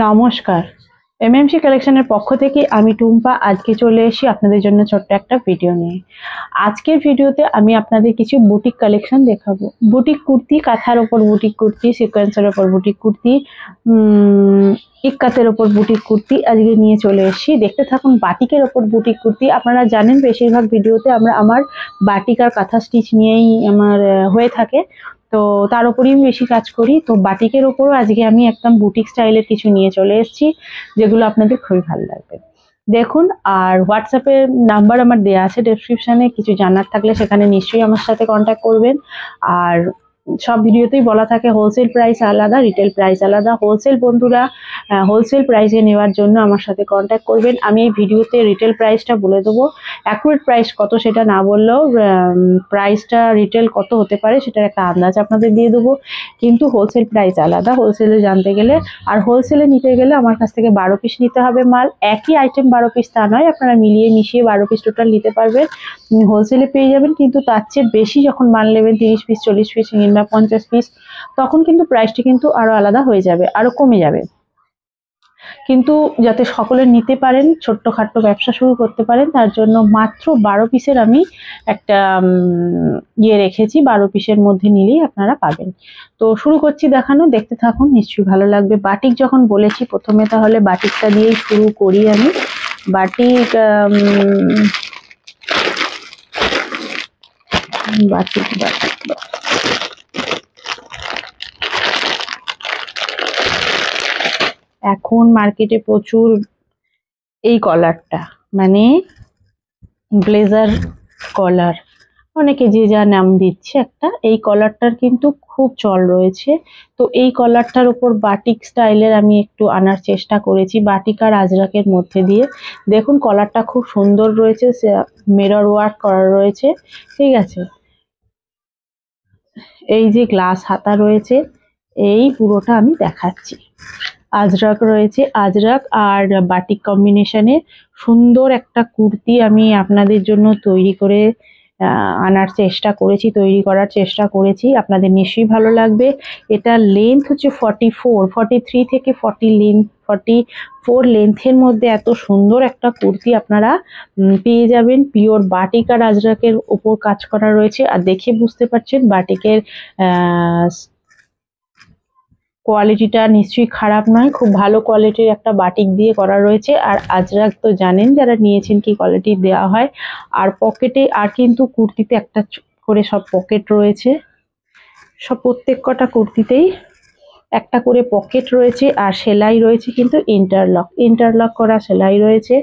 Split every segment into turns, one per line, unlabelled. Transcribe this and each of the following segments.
নমস্কার, এমএমসি কালেকশনের পক্ষ থেকে আমি টুম্পা আজকে চলে এসেছি আপনাদের জন্য ছোট্ট একটা ভিডিও নিয়ে। আজকের ভিডিওতে আমি আপনাদের কিছু বুটিক কালেকশন দেখাবো। বুটিক কুর্তি, কাঁথার ওপর বুটিক কুর্তি, সিকোয়েন্সের ওপর বুটিক কুর্তি, ইক্কাতের ওপর বুটিক কুর্তি আজকে নিয়ে চলে এসেছি। দেখতে থাকুন। বাটিকের ওপর বুটিক কুর্তি, আপনারা জানেন বেশিরভাগ ভিডিওতে আমার বাটিক আর কাঁথা স্টিচ নিয়েই আমার হয়ে থাকে, তো তার উপরই আমি বেশি কাজ করি। তো বাটিকের ওপরও আজকে আমি একদম বুটিক স্টাইলের কিছু নিয়ে চলে এসেছি, যেগুলো আপনাদের খুবই ভালো লাগবে। দেখুন, আর হোয়াটসঅ্যাপের নাম্বার আমার দেওয়া আছে ডেসক্রিপশনে, কিছু জানার থাকলে সেখানে নিশ্চয়ই আমার সাথে কন্ট্যাক্ট করবেন। আর সব ভিডিওতেই বলা থাকে হোলসেল প্রাইস আলাদা, রিটেল প্রাইস আলাদা। হোলসেল বন্ধুরা হোলসেল প্রাইসে নেওয়ার জন্য আমার সাথে কন্ট্যাক্ট করবেন। আমি এই ভিডিওতে রিটেল প্রাইসটা বলে দেবো, অ্যাকুরেট প্রাইস কত সেটা না বললেও প্রাইসটা রিটেল কত হতে পারে সেটার একটা আন্দাজ আপনাদের দিয়ে দেবো। কিন্তু হোলসেল প্রাইস আলাদা, হোলসেলে জানতে গেলে। আর হোলসেলে নিতে গেলে আমার কাছ থেকে 12 পিস নিতে হবে মাল। একই আইটেম 12 পিস তা নয়, আপনারা মিলিয়ে মিশিয়ে 12 পিস টোটাল নিতে পারবেন, হোলসেলে পেয়ে যাবেন। কিন্তু তার চেয়ে বেশি যখন মাল নেবেন, 30 পিস, 40 পিস কিংবা 50 পিস, তখন কিন্তু প্রাইসটি কিন্তু আরো আলাদা হয়ে যাবে, আরো কমে যাবে। কিন্তু যাতে সকলে নিতে পারেন, ছোট্টখাট্টো ব্যবসা শুরু করতে পারেন, তার জন্য মাত্র 12 পিসের আমি একটা রেখেছি। 12 পিসের মধ্যে নিলেই আপনারা পাবেন। তো শুরু করছি দেখানো, দেখতে থাকুন, নিশ্চয়ই ভালো লাগবে। বাটিক যখন বলেছি প্রথমে, তাহলে বাটিকটা দিয়েই শুরু করি আমি। বাটিক বাটিক বাটিক এখন মার্কেটে প্রচুর এই কলারটা, মানে ব্লেজার কলার, অনেকে যে যা নাম দিচ্ছে, একটা এই কলারটার কিন্তু খুব চল রয়েছে। তো এই কলারটার উপর বাটিক স্টাইলের আমি একটু আনার চেষ্টা করেছি, বাটিক আর আজরাকের মধ্যে দিয়ে। দেখুন, কলারটা খুব সুন্দর রয়েছে, মিরর ওয়ার্ক করা রয়েছে, ঠিক আছে। এই যে গ্লাস হাতা রয়েছে, এই পুরোটা আমি দেখাচ্ছি। আজরাক রয়েছে, আজরাক আর বাটিক কম্বিনেশনে সুন্দর একটা কুর্তি আমি আপনাদের জন্য তৈরি করার চেষ্টা করেছি। আপনাদের নিশ্চয়ই ভালো লাগবে। এটা লেন্থ হচ্ছে 43 থেকে 44 লেন্থের মধ্যে এত সুন্দর একটা কুর্তি আপনারা পেয়ে যাবেন। পিওর বাটিক আর আজরাকের উপর কাজ করা রয়েছে, আর দেখে বুঝতে পারছেন বাটিকের কোয়ালিটিটা নিশ্চয়ই খারাপ নয়, খুব ভালো কোয়ালিটির একটা বাটিক দিয়ে করা রয়েছে। আর আজরাক তো জানেন যারা নিয়েছেন কি কোয়ালিটি দেওয়া হয়। আর পকেটে, আর কিন্তু কুর্তিতে একটা করে সব পকেট রয়েছে, সব প্রত্যেক কটা কুর্তিতেই একটা করে পকেট রয়েছে। আর সেলাই রয়েছে কিন্তু ইন্টারলক করা সেলাই রয়েছে।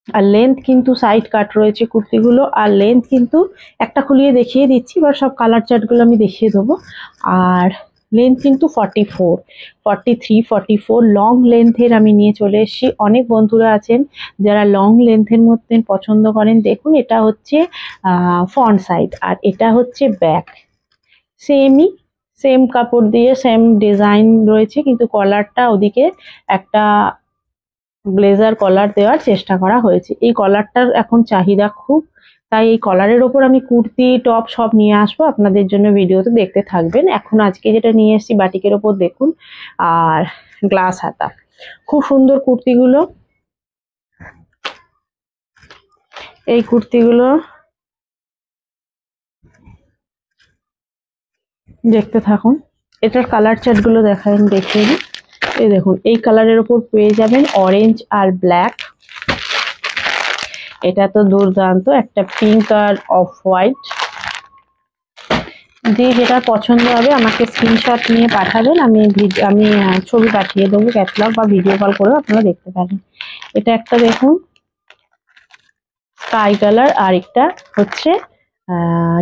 আর লেন্থ কিন্তু সাইড কাট রয়েছে কুর্তিগুলো। আর লেন্থ কিন্তু একটা খুলিয়ে দেখিয়ে দিচ্ছি, বা সব কালার চার্টগুলো আমি দেখিয়ে দেবো। আর লেন্থ কিন্তু 43-44 লং লেন্থের আমি নিয়ে চলে এসেছি। অনেক বন্ধুরা আছেন যারা লং লেন্থের মধ্যে পছন্দ করেন। দেখুন, এটা হচ্ছে ফ্রন্ট সাইড, আর এটা হচ্ছে ব্যাক। সেম কাপড় দিয়ে সেম ডিজাইন রয়েছে, কিন্তু কলারটা ওদিকে একটা ব্লেজার কলার দেওয়ার চেষ্টা করা হয়েছে। এই কলারটার এখন চাহিদা খুব, তাই এই কলারের ওপর আমি কুর্তি, টপ সব নিয়ে আসবো আপনাদের জন্য, ভিডিওতে দেখতে থাকবেন। এখন আজকে যেটা নিয়ে এসেছি বাটিকের ওপর দেখুন, আর গ্লাস হাতা, খুব সুন্দর কুর্তিগুলো। এই কুর্তিগুলো দেখতে থাকুন। এটার কালার চার্ট গুলো দেখিয়ে দিই। এই দেখুন, এই কালারের ওপর পেয়ে যাবেন অরেঞ্জ আর ব্ল্যাক। এটা তো দুর্দান্ত, একটা পিঙ্ক আর অফ হোয়াইট। যেটা পছন্দ হবে আমাকে স্ক্রিনশট নিয়ে পাঠাবেন, আমি ছবি পাঠিয়ে দেবো, ক্যাটালগ বা ভিডিও কল করেও আপনারা দেখতে পারেন। এটা একটা দেখুন স্কাই কালার, আর একটা হচ্ছে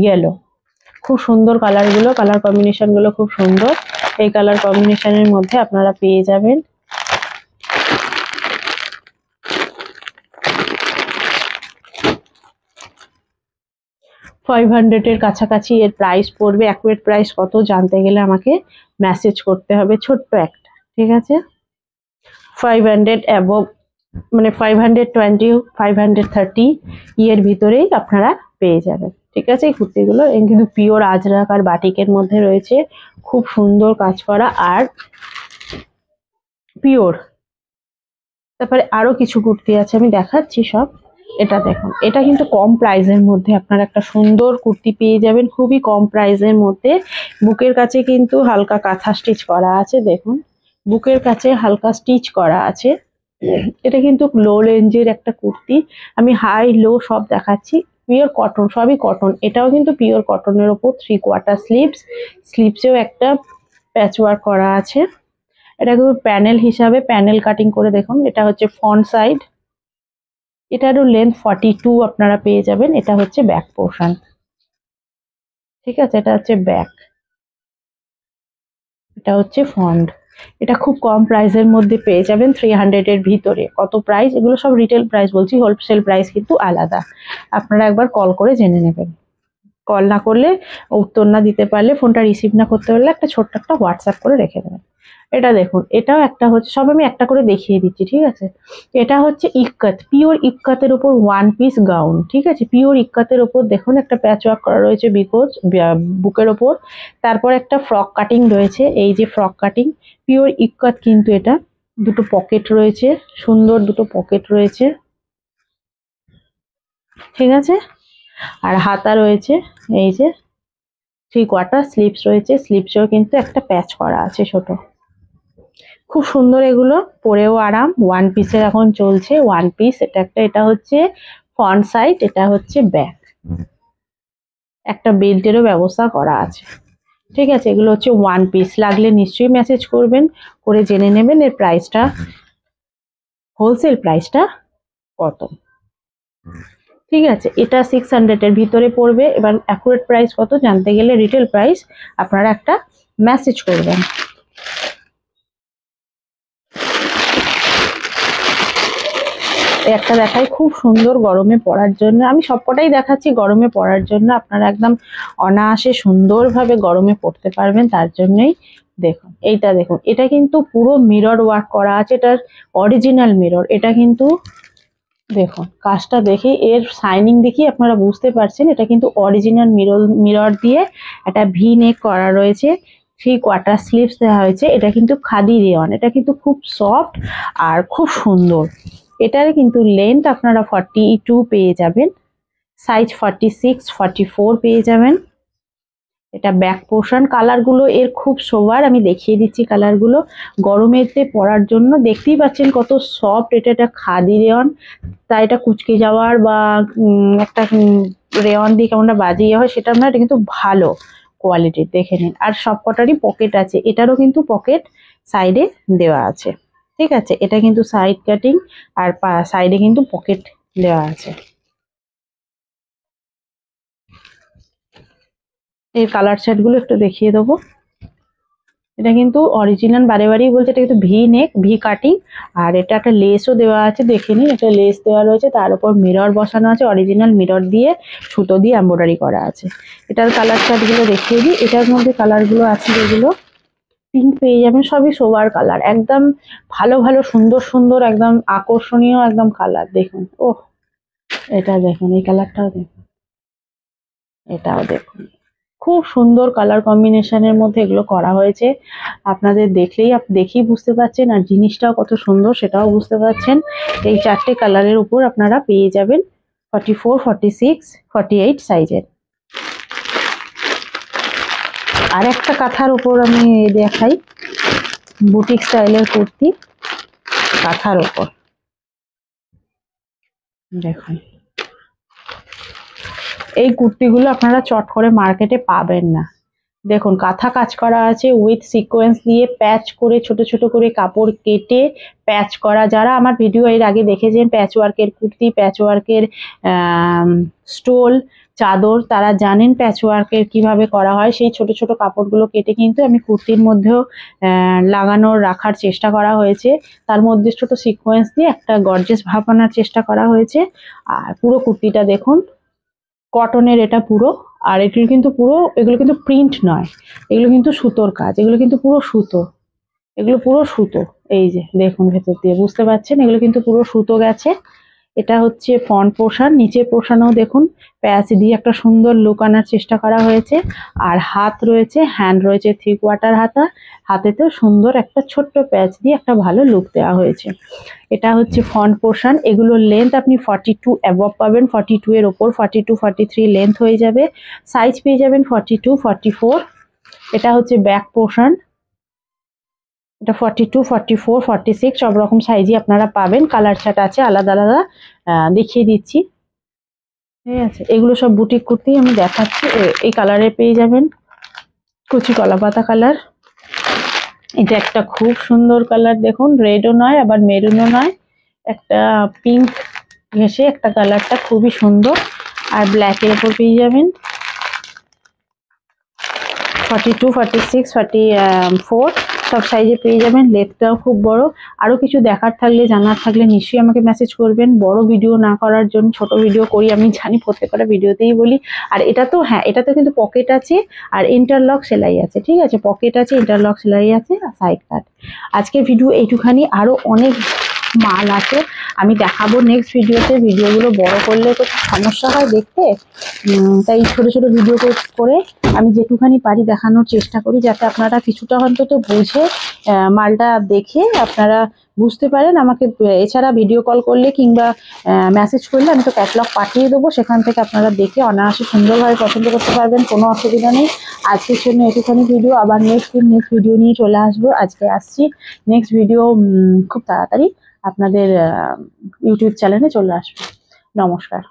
ইয়েলো। খুব সুন্দর কালারগুলো, কালার কম্বিনেশন গুলো খুব সুন্দর। এই কালার কম্বিনেশনের মধ্যে আপনারা পেয়ে যাবেন 500 এর কাছাকাছি এর প্রাইস পড়বে। অ্যাকুরেট প্রাইস কত জানতে গেলে আমাকে মেসেজ করতে হবে, ছোট্ট একটা, ঠিক আছে। 500 অ্যাবভ, মানে 520, 530 এর ভিতরেই আপনারা পেয়ে যাবেন, ঠিক আছে। এই কুর্তিগুলো কিন্তু পিওর আজরাক আর বাটিকের মধ্যে রয়েছে, খুব সুন্দর কাজ করা। আর পিওর। তারপরে আরো কিছু কুর্তি আছে, আমি দেখাচ্ছি সব। এটা দেখুন, এটা কিন্তু কম প্রাইসের মধ্যে আপনারা একটা সুন্দর কুর্তি পেয়ে যাবেন, খুবই কম প্রাইসের মধ্যে। বুকের কাছে কিন্তু হালকা কাঁথা স্টিচ করা আছে, দেখুন বুকের কাছে হালকা স্টিচ করা আছে। এটা কিন্তু লো রেঞ্জের একটা কুর্তি, আমি হাই লো সব দেখাচ্ছি। পিওর কটন, সবই কটন। এটাও কিন্তু পিওর কটনের ওপর 3/4 স্লিভস, স্লিভসেও একটা প্যাচ ওয়ার্ক করা আছে। এটা কিন্তু প্যানেল হিসাবে প্যানেল কাটিং করে দেখুন, এটা হচ্ছে ফ্রন্ট সাইড, এটারও লেন্থ 42 আপনারা পেয়ে যাবেন। এটা হচ্ছে ব্যাক পোর্শন, ঠিক আছে, এটা হচ্ছে ব্যাক, এটা হচ্ছে ফ্রন্ট। এটা খুব কম প্রাইসের মধ্যে পেয়ে যাবেন, 300 এর ভিতরে। কত প্রাইস? এগুলো সব রিটেল প্রাইস বলছি, হোলসেল প্রাইস কিন্তু আলাদা। আপনারা একবার কল করে জেনে নেবেন। কল না করলে, উত্তর না দিতে পারলে, ফোনটা রিসিভ না করতে পারলে একটা ছোট্ট একটা হোয়াটসঅ্যাপ করে রেখে দেবেন। এটা দেখুন, এটাও একটা হচ্ছে, সব আমি একটা করে দেখিয়ে দিচ্ছি, ঠিক আছে। এটা হচ্ছে ইক্কাত, পিওর ইক্কাতের উপর ওয়ান পিস গাউন, ঠিক আছে। পিওর ইক্কাতের উপর দেখুন একটা প্যাচ ওয়ার্ক করা রয়েছে বিকজ বুকের ওপর। তারপর একটা ফ্রক কাটিং রয়েছে, এই যে ফ্রক কাটিং, পিওর ইক্কাত কিন্তু এটা। দুটো পকেট রয়েছে, সুন্দর দুটো পকেট রয়েছে, ঠিক আছে। আর হাতা রয়েছে, এই যে 3/4 স্লিভস রয়েছে, স্লিভসেও কিন্তু একটা প্যাচ করা আছে ছোট। খুব সুন্দর এগুলো, পরেও আরাম। ওয়ান পিসের এখন চলছে, ওয়ান পিস। এটা একটা, এটা হচ্ছে ফ্রন্ট সাইড, এটা হচ্ছে ব্যাক। একটা বেল্টেরও ব্যবস্থা করা আছে, ঠিক আছে। এগুলো হচ্ছে ওয়ান পিস। লাগলে নিশ্চয়ই মেসেজ করবেন, করে জেনে নেবেন এর প্রাইসটা, হোলসেল প্রাইসটা কত, ঠিক আছে। এটা 600 এর ভিতরে পড়বে। এবার অ্যাকুরেট প্রাইস কত জানতে গেলে, রিটেল প্রাইস, আপনারা একটা মেসেজ করবেন। একটা দেখাই, খুব সুন্দর গরমে পরার জন্য। আমি সবকটাই দেখাচ্ছি গরমে পরার জন্য, আপনারা একদম অনায়াসে সুন্দরভাবে গরমে পড়তে পারবেন, তার জন্যই। দেখুন এইটা, দেখুন এটা কিন্তু পুরো মিরর ওয়ার্ক করা আছে, এটার অরিজিনাল মিরর। এটা কিন্তু দেখুন, কাজটা দেখে, এর শাইনিং দেখি আপনারা বুঝতে পারছেন, এটা কিন্তু অরিজিনাল মিরর দিয়ে একটা ভি নেক করা রয়েছে, 3/4 স্লিভস দেওয়া হয়েছে। এটা কিন্তু খাদি রেওয়ান, এটা কিন্তু খুব সফট আর খুব সুন্দর। এটার কিন্তু লেন্থ আপনারা 42 পেয়ে যাবেন, সাইজ 46, 44 পেয়ে যাবেন। এটা ব্যাক পোর্শন। কালারগুলো এর খুব সোবার, আমি দেখিয়ে দিচ্ছি কালারগুলো গরমেতে পরার জন্য। দেখতেই পাচ্ছেন কত সফট, এটা খাদি রেওয়ান, তাই এটা কুচকে যাওয়ার বা একটা রেওয়ান দিয়ে কেমনটা বাজিয়ে হয় সেটা না, এটা কিন্তু ভালো কোয়ালিটির, দেখে নিন। আর সব কটারই পকেট আছে, এটারও কিন্তু পকেট সাইডে দেওয়া আছে, ঠিক আছে। এটা কিন্তু সাইড কাটিং, আর সাইডে কিন্তু পকেট দেওয়া আছে। এই কালার সেট গুলো একটু দেখিয়ে দেবো। এটা কিন্তু অরিজিনাল, বারে বারেই বলছে, এটা কিন্তু ভি নেক, ভি কাটিং। আর এটা একটা লেসও দেওয়া আছে, দেখে নিন। এটা লেস দেওয়া রয়েছে, তার উপর মিরর বসানো আছে, অরিজিনাল মিরর দিয়ে সুতো দিয়ে এমব্রয়ডারি করা আছে। এটার কালার চার্ট গুলো দেখিয়ে দিই। এটার মধ্যে কালার গুলো আছে যেগুলো, পিঙ্ক পেয়ে যাবেন, সবই সোবার কালার, একদম ভালো ভালো সুন্দর সুন্দর, একদম আকর্ষণীয় একদম কালার। দেখুন, ও এটা দেখুন, এই কালারটাও দেখুন, এটাও দেখুন, খুব সুন্দর কালার কম্বিনেশনের মধ্যে এগুলো করা হয়েছে। আপনাদের দেখেই বুঝতে পারছেন, আর জিনিসটাও কত সুন্দর সেটাও বুঝতে পারছেন। এই চারটে কালারের উপর আপনারা পেয়ে যাবেন 44, 46, 48 সাইজের। আর একটা কাঁথার উপর আমি দেখাই, বুটিক স্টাইলের কুর্তি, কাঁথার উপর দেখুন। এই কুর্তিগুলো আপনারা চট করে মার্কেটে পাবেন না। দেখুন, কাঁথা কাজ করা আছে, উইথ সিকোয়েন্স দিয়ে প্যাচ করে, ছোট ছোট করে কাপড় কেটে প্যাচ করা। যারা আমার ভিডিও এর আগে দেখেছেন, প্যাচ ওয়ার্কের কুর্তি, প্যাচ ওয়ার্কের স্টোল, চাদর, তারা জানেন প্যাচ ওয়ার্কের কিভাবে করা হয়। সেই ছোট ছোট কাপড়গুলো কেটে কিন্তু আমি কুর্তির মধ্যেও লাগানোর রাখার চেষ্টা করা হয়েছে। তার মধ্যে ছোট সিকোয়েন্স দিয়ে একটা গর্জিয়াস ভাব আনার চেষ্টা করা হয়েছে। আর পুরো কুর্তিটা দেখুন, কটনের এটা পুরো। আর এগুলো কিন্তু পুরো, এগুলো কিন্তু প্রিন্ট নয়, এগুলো কিন্তু সুতোর কাজ, এগুলো কিন্তু পুরো সুতো, এগুলো পুরো সুতো। এই যে দেখুন, ভেতর দিয়ে বুঝতে পারছেন, এগুলো কিন্তু পুরো সুতো গেছে। এটা হচ্ছে ফ্রন্ট পোর্শন, নিচের পোর্শনেও দেখুন প্যাচ দিয়ে একটা সুন্দর লুক আনার চেষ্টা করা হয়েছে। আর হাত রয়েছে, হ্যান্ড রয়েছে 3/4 হাতা, হাতেতেও সুন্দর একটা ছোট্ট প্যাচ দিয়ে একটা ভালো লুক দেওয়া হয়েছে। এটা হচ্ছে ফ্রন্ট পোর্শন। এগুলোর লেন্থ আপনি 42 অ্যাবভ পাবেন, 42 এর ওপর 42 43 লেন্থ হয়ে যাবে। সাইজ পেয়ে যাবেন 42 44। এটা হচ্ছে ব্যাক পোর্শন, এটা 42 44 46 সব রকম সাইজই আপনারা পাবেন। কালার চার্ট আছে আলাদা আলাদা, দেখিয়ে দিচ্ছি। ঠিক আছে, এগুলো সব বুটিক কুর্তি আমি দেখাচ্ছি। এই কালারে পেয়ে যাবেন, কুচি কলাপাতা কালার। এটা একটা খুব সুন্দর কালার, দেখুন রেডও নয় আবার মেরুনও নয়, একটা পিঙ্ক ঘেঁষে একটা কালারটা খুবই সুন্দর। আর ব্ল্যাকের উপর পেয়ে যাবেন 42 46 44 সব সাইজে পেয়ে যাবেন। লেন্থটাও খুব বড়। আরো কিছু দেখার থাকলে জানার থাকলে নিশ্চয়ই আমাকে মেসেজ করবেন। বড় ভিডিও না করার জন্য ছোট ভিডিও করি, আমি জানি প্রত্যেকটা ভিডিওতেই বলি। আর এটা তো হ্যাঁ, এটাতে কিন্তু পকেট আছে আর ইন্টারলক সেলাই আছে। ঠিক আছে, পকেট আছে, ইন্টারলক সেলাই আছে আর সাইড কাট। আজকে ভিডিও এইটুখানি, আরো অনেক মাল আছে আমি দেখাবো নেক্সট ভিডিওতে। ভিডিওগুলো বড় করলে তো সমস্যা হয় দেখতে, তাই ছোট ছোট ভিডিও করে আমি যেটুখানি পারি দেখানোর চেষ্টা করি, যাতে আপনারা কিছুটা অন্তত বুঝে মালটা দেখে আপনারা বুঝতে পারেন। আমাকে এছাড়া ভিডিও কল করলে কিংবা মেসেজ করলে আমি তো ক্যাটালগ পাঠিয়ে দেবো, সেখান থেকে আপনারা দেখে অনায়াসে সুন্দরভাবে পছন্দ করতে পারবেন, কোনো অসুবিধা নেই। আজকের জন্য এটুখানি ভিডিও, আবার নেক্সট ভিডিও নিয়ে চলে আসবো। আজকে আসছি, নেক্সট ভিডিও খুব তাড়াতাড়ি আপনাদের ইউটিউব চ্যানেলে চলে আসবে। নমস্কার।